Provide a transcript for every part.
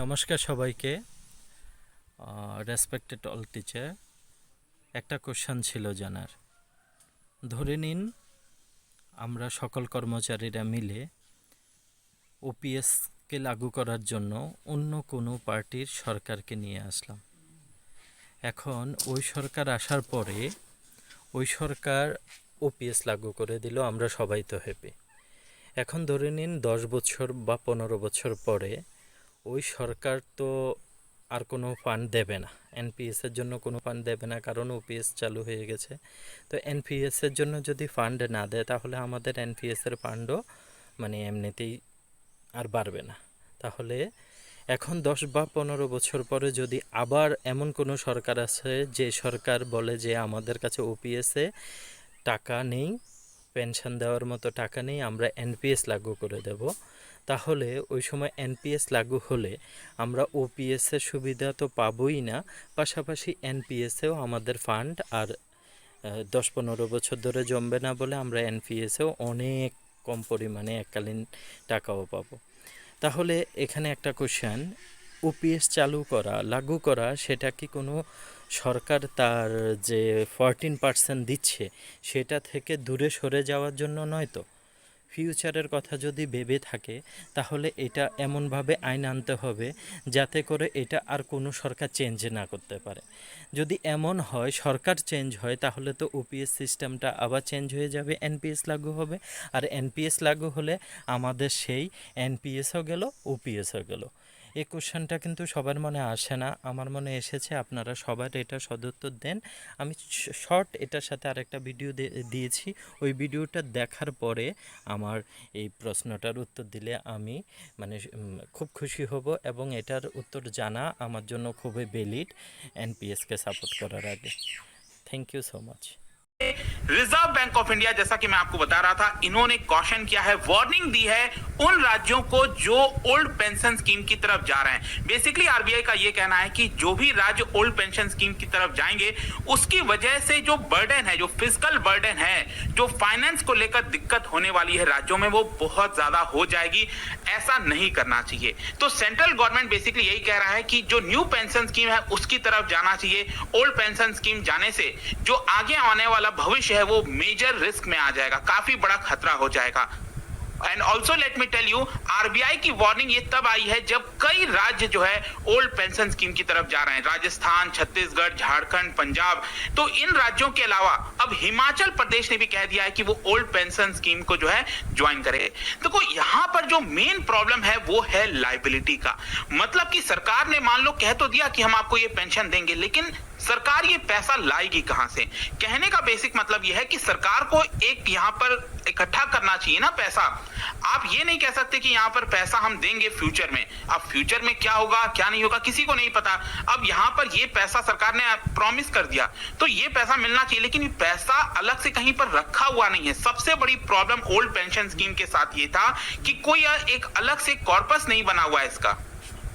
নমস্কার সবাইকে। Respected all teacher, একটা কোশ্চেন ছিল জানার। ধরে নিন আমরা সকল কর্মচারীরা মিলে ওপিএসকে লাগু করার জন্য অন্য কোনো পার্টির সরকারকে নিয়ে আসলাম। এখন ওই সরকার আসার পরে ওই সরকার ওপিএস লাগু করে দিল, আমরা সবাই তো হ্যাপি। এখন ধরে নিন 10 বছর বা 15 বছর পরে ওই সরকার তো আর কোনো ফান্ড দেবে না, এনপিএসের জন্য কোনো ফান্ড দেবে না, কারণ ওপিএস চালু হয়ে গেছে। তো এনপিএসের জন্য যদি ফান্ড না দেয় তাহলে আমাদের এনপিএসের ফান্ডও এমনিতেই আর বাড়বে না। তাহলে এখন 10 বা 15 বছর পরে যদি আবার এমন কোনো সরকার আছে যে সরকার বলে যে আমাদের কাছে ওপিএসে টাকা নেই, পেনশন দেওয়ার মতো টাকা নেই, আমরা এনপিএস লাগু করে দেব, তাহলে ওই সময় এনপিএস লাগু হলে আমরা ওপিএসের সুবিধা তো পাবোই না, পাশাপাশি এনপিএসেও আমাদের ফান্ড আর 10-15 বছর ধরে জমবে না বলে আমরা এনপিএসেও অনেক কম পরিমাণে এককালীন টাকাও পাবো। তাহলে এখানে একটা কোশ্চেন, ওপিএস লাগু করা সেটা কি কোনো সরকার তার যে 14% দিচ্ছে সেটা থেকে দূরে সরে যাওয়ার জন্য নয় তো? ফিউচারের কথা যদি ভেবে থাকে তাহলে এটা এমনভাবে আইন আনতে হবে যাতে করে এটা আর কোনো সরকার চেঞ্জ না করতে পারে। যদি এমন হয় সরকার চেঞ্জ হয় তাহলে তো ওপিএস সিস্টেমটা আবার চেঞ্জ হয়ে যাবে, এনপিএস লাগু হবে, আর এনপিএস লাগু হলে আমাদের সেই এনপিএসও গেল, ওপিএসও গেল। এই কোশ্চেনটা কিন্তু সবার মনে আসে না, আমার মনে এসেছে, আপনারা সবার এটা সদুত্তর দেন। আমি শর্ট এটার সাথে আরেকটা ভিডিও দিয়েছি, ওই ভিডিওটা দেখার পরে আমার এই প্রশ্নটার উত্তর দিলে আমি খুব খুশি হব, এবং এটার উত্তর জানা আমার জন্য খুবই ভ্যালিড এনপিএসকে সাপোর্ট করার আগে। Thank you so much. Reserve bank of India, जैसा कि मैं आपको बता रहा था, इन्होंने कॉशन किया है, वार्निंग दी है उन राज्यों को जो ओल्ड पेंशन स्कीम की तरफ जा रहे हैं। बेसिकली आरबीआई का यह कहना है कि जो भी राज्य ओल्ड पेंशन स्कीम की तरफ जाएंगे उसकी वजह से जो बर्डन है, जो फिजिकल बर्डन है, जो फाइनेंस को लेकर दिक्कत होने वाली है राज्यों में, वो बहुत ज्यादा हो जाएगी। ऐसा नहीं करना चाहिए। तो सेंट्रल गवर्नमेंट बेसिकली यही कह रहा है कि जो न्यू पेंशन स्कीम है उसकी तरफ जाना चाहिए। ओल्ड पेंशन स्कीम जाने से जो आगे आने वाला भविष्य है वो मेजर रिस्क में आ जाएगा, काफी बड़ा खतरा हो जाएगा। And also let me tell you, RBI की वार्निंग ये तब आई है जब कई राज्य जो है ओल्ड पेंशन स्कीम की तरफ जा रहे हैं, राजस्थान, छत्तीसगढ़, झारखंड, पंजाब। तो इन राज्यों के अलावा अब हिमाचल प्रदेश ने भी कह दिया है कि वो ओल्ड पेंशन स्कीम को जो है ज्वाइन करे। तो यहाँ पर जो मेन प्रॉब्लम है वो है लाइबिलिटी का। मतलब कि सरकार ने मान लो कह तो दिया कि हम आपको ये पेंशन देंगे, लेकिन सरकार ये पैसा लाएगी कहां से? कहने का बेसिक मतलब यह है कि सरकार को एक यहां पर इकट्ठा करना चाहिए ना पैसा। आप ये नहीं कह सकते कि यहां पर पैसा हम देंगे फ्यूचर में। अब फ्यूचर में क्या होगा क्या नहीं होगा किसी को नहीं पता। अब यहां पर ये पैसा सरकार ने प्रॉमिस कर दिया तो ये पैसा मिलना चाहिए, लेकिन ये पैसा अलग से कहीं पर रखा हुआ नहीं है। सबसे बड़ी प्रॉब्लम ओल्ड पेंशन स्कीम के साथ ये था कि कोई एक अलग से कॉर्पस नहीं बना हुआ है इसका।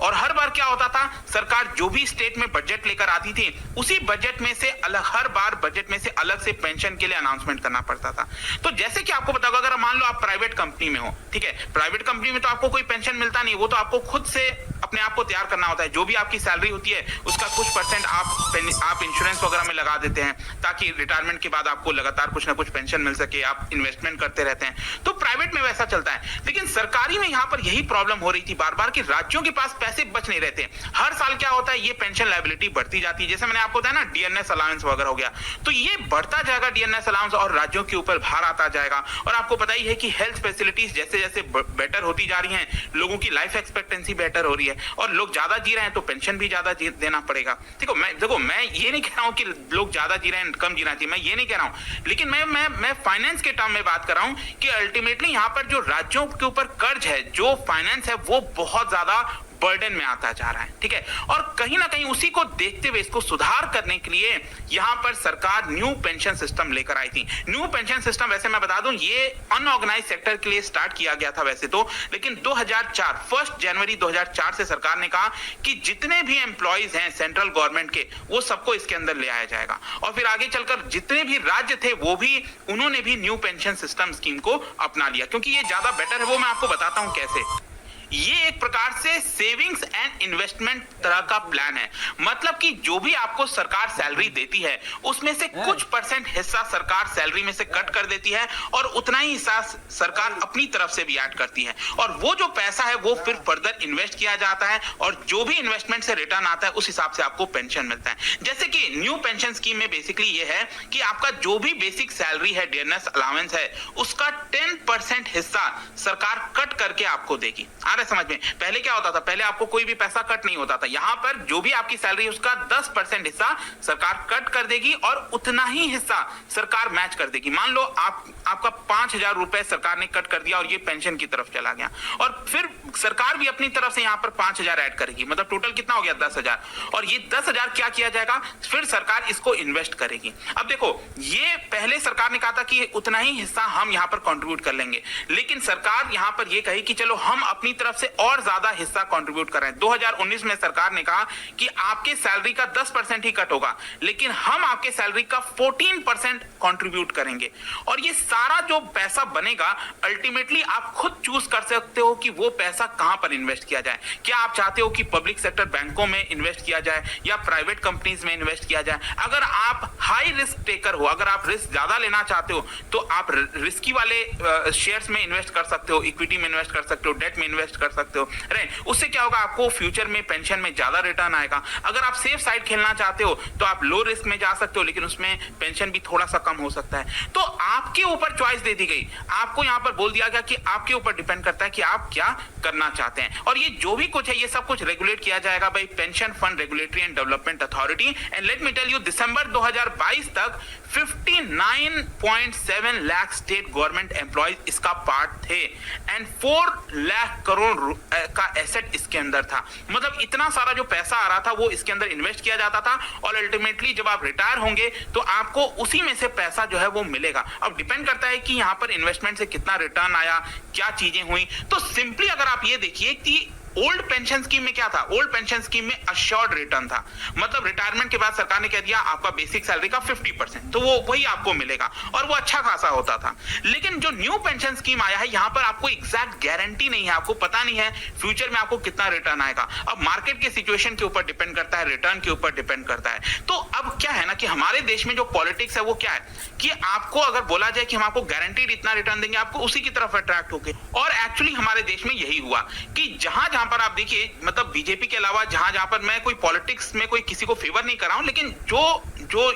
और हर बार क्या होता था, सरकार जो भी स्टेट में बजट लेकर आती थी उसी बजट में से अलग, हर बार बजट में से अलग से पेंशन के लिए अनाउंसमेंट करना पड़ता था। तो जैसे कि आपको बताऊंगा, अगर मान लो आप प्राइवेट कंपनी में हो, ठीक है, प्राइवेट कंपनी में तो आपको कोई पेंशन मिलता नहीं, वो तो आपको खुद से अपने आप को तैयार करना होता है। जो भी आपकी सैलरी होती है उसका कुछ परसेंट आप इंश्योरेंस वगैरह में लगा देते हैं ताकि रिटायरमेंट के बाद आपको लगातार कुछ ना कुछ पेंशन मिल सके, आप इन्वेस्टमेंट करते रहते हैं। तो प्राइवेट में वैसा चलता है, लेकिन सरकारी में यहाँ पर यही प्रॉब्लम हो रही थी बार बार कि राज्यों के पास पैसे बच नहीं रहते। हर साल क्या होता है, ये पेंशन लायबिलिटी बढ़ती जाती है। जैसे मैंने आपको बताया ना, डीएनएस अलाउंस वगैरह हो गया, तो ये बढ़ता जाएगा डीएनएस अलाउंस, और राज्यों के ऊपर भार आता जाएगा। और आपको पता ही है कि हेल्थ फैसिलिटीज जैसे जैसे बेटर होती जा रही हैं, लोगों की लाइफ एक्सपेक्टेंसी बेटर हो रही है, और लोग ज्यादा जी रहे हैं तो पेंशन भी ज्यादा देना पड़ेगा। देखो मैं ये नहीं कह रहा हूं कि लोग ज्यादा जी रहे हैं कम जीना चाहिए, मैं ये नहीं कह रहा हूं, लेकिन मैं फाइनेंस के टर्म में बात कर रहा हूं कि अल्टीमेटली यहां पर जो राज्यों के ऊपर कर्ज है, जो फाइनेंस है, वो बहुत ज्यादा बर्डन में आता जा रहा है, ठीक है। और कहीं ना कहीं उसी को देखते हुए इसको सुधार करने के लिए यहां पर सरकार न्यू पेंशन सिस्टम लेकर आई थी। न्यू पेंशन सिस्टम, वैसे मैं बता दूं, ये अनऑर्गेनाइज सेक्टर के लिए स्टार्ट किया गया था वैसे तो, लेकिन 2004 1 जनवरी 2004 से सरकार ने कहा कि जितने भी एम्प्लॉइज हैं सेंट्रल गवर्नमेंट के, वो सबको इसके अंदर ले आया जाएगा। और फिर आगे चलकर जितने भी राज्य थे वो भी, उन्होंने भी न्यू पेंशन सिस्टम स्कीम को अपना लिया, क्योंकि ये ज्यादा बेटर है। वो मैं आपको बताता हूं कैसे। ये एक प्रकार से सेविंग्स एंड इन्वेस्टमेंट तरह का प्लान है। मतलब कि जो भी आपको सरकार सैलरी देती है उसमें से कुछ परसेंट हिस्सा सरकार सैलरी में से कट कर देती है और उतना ही हिस्सा सरकार अपनी तरफ से भी ऐड करती है, और वो जो पैसा है वो फिर फर्दर इन्वेस्ट किया जाता है, और जो भी इन्वेस्टमेंट से रिटर्न आता है उस हिसाब से आपको पेंशन मिलता है। जैसे कि न्यू पेंशन स्कीम में बेसिकली ये है कि आपका जो भी बेसिक सैलरी है, डियरनेस अलाउंस है, उसका 10% हिस्सा सरकार कट करके आपको देगी। आ रहा है समझ में? पहले क्या होता था, पहले आपको कोई भी पैसा कट नहीं होता था। यहां पर जो भी आपकी सैलरी है उसका 10% हिस्सा सरकार कट कर देगी और उतना ही हिस्सा सरकार मैच कर देगी। मान लो आपका 5,000 रुपए सरकार ने कट कर दिया और ये पेंशन की तरफ चला गया, और फिर सरकार भी अपनी तरफ से यहां पर 5,000 ऐड करेगी, मतलब टोटल कितना हो गया 10,000, और ये 10,000 क्या किया जाएगा, फिर सरकार इसको इन्वेस्ट करेगी। अब देखो, ये पहले सरकार ने कहा था कि उतना ही हिस्सा हम यहां पर कंट्रीब्यूट कर लेंगे, लेकिन सरकार यहां पर ये कही कि चलो हम अपनी तरफ से और ज्यादा हिस्सा कंट्रीब्यूट कर रहे हैं। 2019 में सरकार ने कहा कि आपके सैलरी का 10% ही कट होगा, लेकिन हम आपके सैलरी का 14% कंट्रीब्यूट करेंगे, और ये सारा जो पैसा बनेगा अल्टीमेटली आप खुद चूज कर सकते हो कि वो पैसा कहां पर इन्वेस्ट किया जाए। क्या आप चाहते हो कि पब्लिक सेक्टर बैंकों में इन्वेस्ट किया जाए या प्राइवेट कंपनीज में इन्वेस्ट किया जाए? अगर आप हाई रिस्क टेकर हो, अगर आप रिस्क ज्यादा लेना चाहते हो, तो आप रिस्की वाले शेयर्स में इन्वेस्ट कर सकते हो, इक्विटी में इन्वेस्ट कर सकते हो, डेट में इन्वेस्ट कर सकते हो, राइट? उससे क्या होगा, आपको फ्यूचर में पेंशन में ज्यादा रिटर्न आएगा। अगर आप सेफ साइड खेलना चाहते हो तो आप लो रिस्क में जा सकते हो, लेकिन उसमें पेंशन भी थोड़ा सा कम हो सकता है। तो आपके ऊपर चॉइस दे दी गई, आपको यहां पर बोल दिया गया कि आपके ऊपर डिपेंड करता है कि आप क्या करना चाहते हैं। और ये जो भी कुछ है ये सब कुछ रेगुलेट किया जाएगा by pension fund regulatory and development authority. And let me tell you, दिसंबर 2022 तक 59.7 लाख स्टेट गवर्नमेंट एम्प्लॉयज इसका पार्ट थे, एंड 4 लाख करोड़ का एसेट इसके अंदर था। मतलब इतना सारा जो पैसा आ रहा था वो इसके अंदर इन्वेस्ट किया जाता था, और अल्टीमेटली जब आप रिटायर होंगे तो आपको उसी में से पैसा जो है वो मिलेगा। अब डिपेंड करता है कि यहां पर इन्वेस्टमेंट से कितना रिटर्न आया, क्या चीजें हुई। तो सिंपली अगर आप ये देखिए कि ओल्ड पेंशन स्कीम में क्या था, ओल्ड पेंशन स्कीम में अश्योर्ड रिटर्न था, मतलब रिटायरमेंट के बाद सरकार ने कह दिया आपका बेसिक सैलरी का 50%, तो वो वही आपको मिलेगा, और वो अच्छा खासा होता था। लेकिन जो न्यू पेंशन स्कीम आया है, यहां पर आपको एग्जैक्ट गारंटी नहीं है, आपको पता नहीं है फ्यूचर में आपको कितना रिटर्न आएगा। अब मार्केट के सिचुएशन के ऊपर डिपेंड करता है, रिटर्न के ऊपर डिपेंड करता है। तो अब क्या है ना कि हमारे देश में जो पॉलिटिक्स है वो क्या है कि आपको अगर बोला जाए कि हम आपको गारंटीड इतना रिटर्न देंगे, आपको उसी की तरफ अट्रैक्ट होके, और एक्चुअली हमारे देश में यही हुआ कि जहां जहां पर आप देखिए, मतलब बीजेपी के अलावा जहां जहां पर, मैं कोई पॉलिटिक्स में कोई किसी को फेवर नहीं कर रहा हूं, लेकिन जो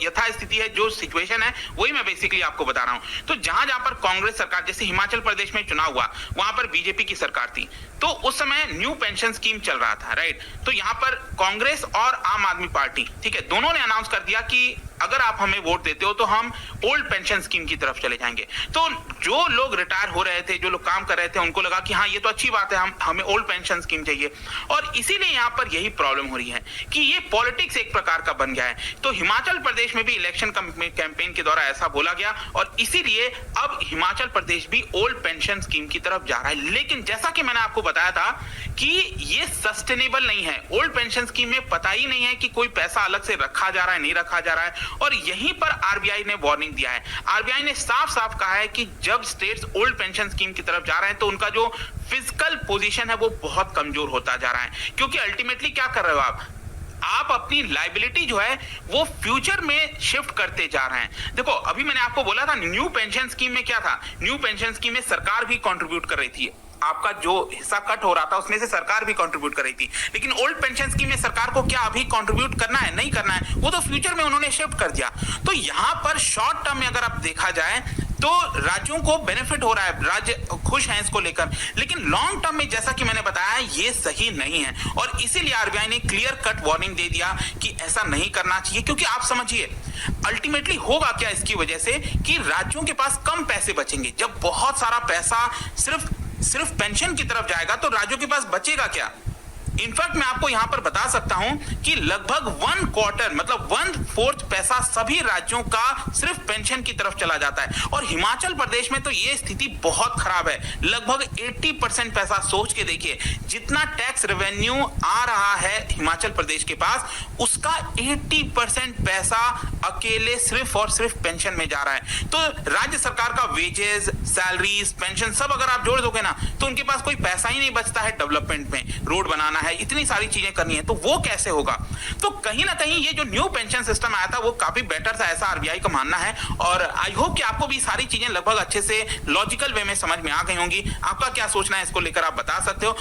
यथास्थिति है, जो सिचुएशन है, वही मैं बेसिकली आपको बता रहा हूं। तो जहां जहां पर कांग्रेस सरकार, जैसे हिमाचल प्रदेश में चुनाव हुआ, वहां पर बीजेपी की सरकार थी, तो उस समय न्यू पेंशन स्कीम चल रहा था, राइट? तो यहां पर कांग्रेस और आम आदमी पार्टी, ठीक है, दोनों ने अनाउंस कर दिया कि अगर आप हमें वोट देते हो तो हम ओल्ड पेंशन स्कीम की तरफ चले जाएंगे। तो जो लोग रिटायर हो रहे थे, जो लोग काम कर रहे थे, उनको लगा कि हाँ ये तो अच्छी बात है, हमें ओल्ड पेंशन स्कीम चाहिए, और इसीलिए यहाँ पर यही प्रॉब्लम हो रही है कि ये पॉलिटिक्स एक प्रकार का बन गया है। तो हिमाचल प्रदेश में भी इलेक्शन कैंपेन के दौरान ऐसा बोला गया, और इसीलिए अब हिमाचल प्रदेश भी ओल्ड पेंशन स्कीम की तरफ जा रहा है। लेकिन जैसा कि मैंने आपको बताया था कि ये सस्टेनेबल नहीं है, ओल्ड पेंशन स्कीम में पता ही नहीं है कि कोई पैसा अलग से रखा जा रहा है, नहीं रखा जा रहा है, और यहीं पर आरबीआई ने वार्निंग दिया है। आरबीआई ने साफ साफ कहा है कि जब स्टेट्स ओल्ड पेंशन स्कीम की तरफ जा रहे हैं तो उनका जो फिजिकल पोजीशन है वो बहुत कमजोर होता जा रहा है, क्योंकि अल्टीमेटली क्या कर रहे हो आप अपनी लाइबिलिटी जो है वो फ्यूचर में शिफ्ट करते जा रहे हैं। देखो, अभी मैंने आपको बोला था न्यू पेंशन स्कीम में क्या था, न्यू पेंशन स्कीम में सरकार भी कंट्रीब्यूट कर रही थी, आपका जो हिस्सा कट हो रहा था उसमें से सरकार भी कंट्रीब्यूट कर रही थी। लेकिन ओल्ड पेंशन स्कीम में सरकार को क्या अभी कंट्रीब्यूट करना है? नहीं करना है, वो तो फ्यूचर में उन्होंने शिफ्ट कर दिया। तो यहां पर शॉर्ट टर्म में अगर आप देखा जाए तो राज्यों को बेनिफिट हो रहा है, राज्य खुश हैं इसको लेकर, लेकिन लॉन्ग टर्म में जैसा कि मैंने बताया ये सही नहीं है, और इसीलिए आरबीआई ने क्लियर कट वार्निंग दे दिया कि ऐसा नहीं करना चाहिए। क्योंकि आप समझिए अल्टीमेटली होगा क्या इसकी वजह से कि राज्यों के पास कम पैसे बचेंगे। जब बहुत सारा पैसा सिर्फ पेंशन की तरफ जाएगा तो राज्यों के पास बचेगा क्या? इनफैक्ट मैं आपको यहां पर बता सकता हूं कि लगभग 1/4 मतलब 1/4 पैसा सभी राज्यों का सिर्फ पेंशन की तरफ चला जाता है। और हिमाचल प्रदेश में तो ये स्थिति बहुत खराब है। लगभग 80% पैसा, सोच के देखिए, जितना टैक्स रेवेन्यू आ रहा है हिमाचल प्रदेश के पास, उसका 80% पैसा अकेले सिर्फ और सिर्फ पेंशन में जा रहा है। तो राज्य सरकार का वेजेस, सैलरीज, पेंशन सब अगर आप जोड़ दोगे ना, तो उनके पास कोई पैसा ही नहीं बचता है डेवलपमेंट में। रोड बनाना है, इतनी सारी चीजें करनी है, तो वो कैसे होगा? तो कहीं ना कहीं ये जो न्यू पेंशन सिस्टम आया था वो काफी बेटर था, ऐसा आरबीआई का मानना है। और आई होप कि आपको भी सारी चीजें लगभग अच्छे से लॉजिकल वे में समझ में आ गई होंगी। आपका क्या सोचना है इसको लेकर आप बता सकते हो।